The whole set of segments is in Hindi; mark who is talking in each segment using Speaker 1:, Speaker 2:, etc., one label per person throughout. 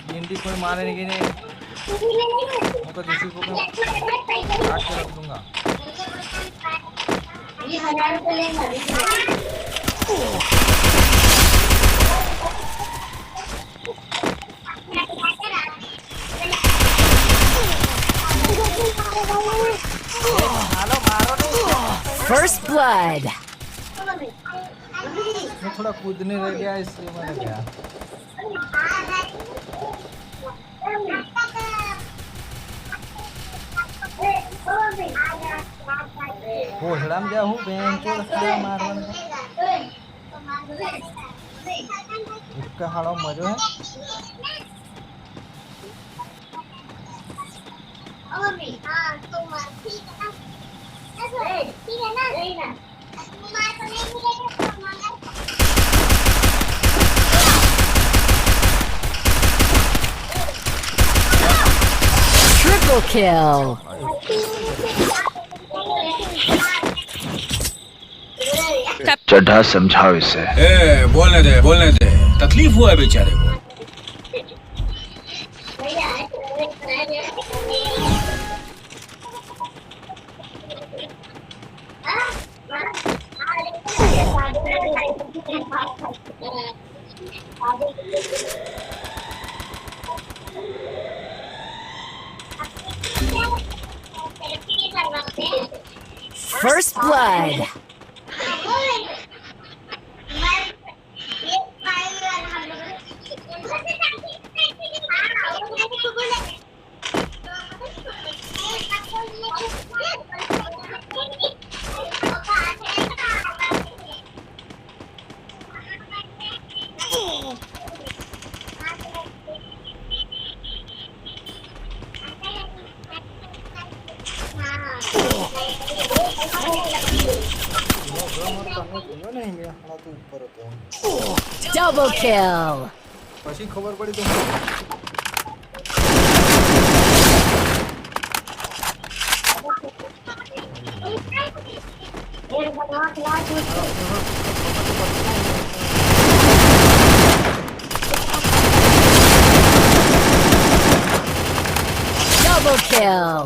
Speaker 1: भिंडी कोई मारेगी नहीं, मैं तो किसी को मैं काट के रख दूंगा।
Speaker 2: First blood.
Speaker 1: मैं थोड़ा कूदने रह गया इसलिए मैंने गया। घोसड़ा में जाऊँ बहन चोद खड़ा मारवन इसका हाड़ा मजो है।
Speaker 2: Triple kill.
Speaker 3: चढ़ा समझाओ इसे।
Speaker 4: बोलने दे, तकलीफ हुआ है बेचारे को।
Speaker 2: First blood. Double kill.
Speaker 1: पशी खबर पड़ी तो
Speaker 2: Double kill.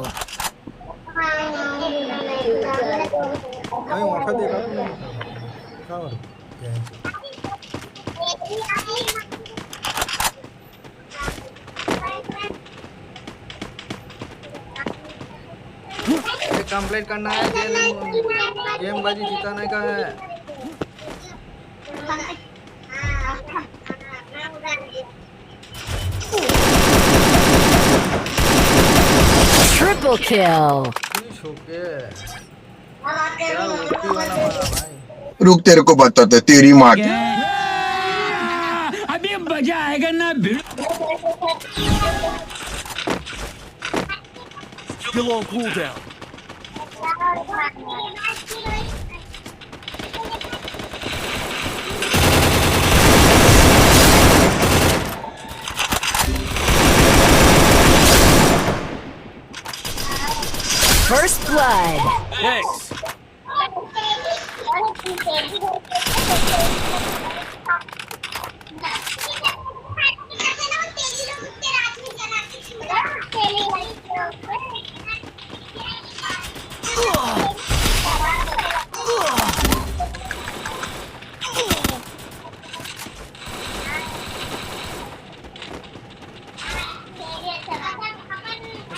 Speaker 1: नहीं वहाँ देखा तूने खबर कंप्लीट करना है, गेम बाजी जिताने का है।
Speaker 2: Triple kill.
Speaker 5: रुक तेरे को बताते तेरी माँ की।
Speaker 4: अभी मजा आएगा ना भिड़।
Speaker 6: Still on cooldown.
Speaker 2: First blood.
Speaker 6: Thanks.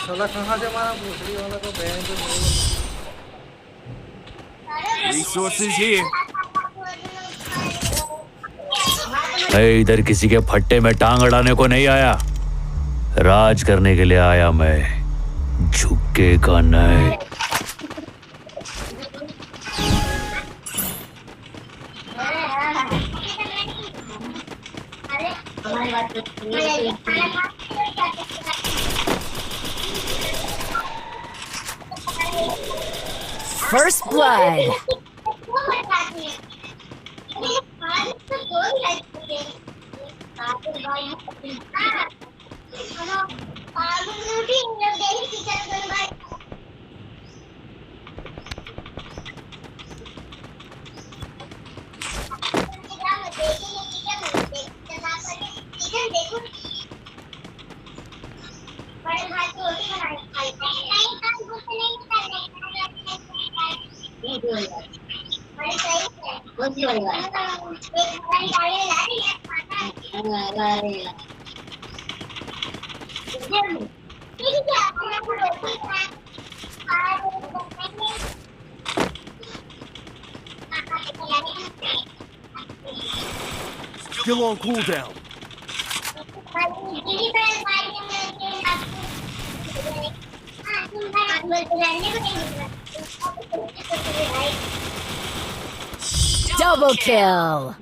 Speaker 1: साला कहाँ से मारा भोसड़ी वाला को बहन को
Speaker 6: Resources here.
Speaker 7: इधर किसी के फट्टे में टांग अड़ाने को नहीं आया, राज करने के लिए आया मैं, झुकेगा नहीं।
Speaker 2: First blood.
Speaker 6: Still on cooldown.
Speaker 2: Double kill.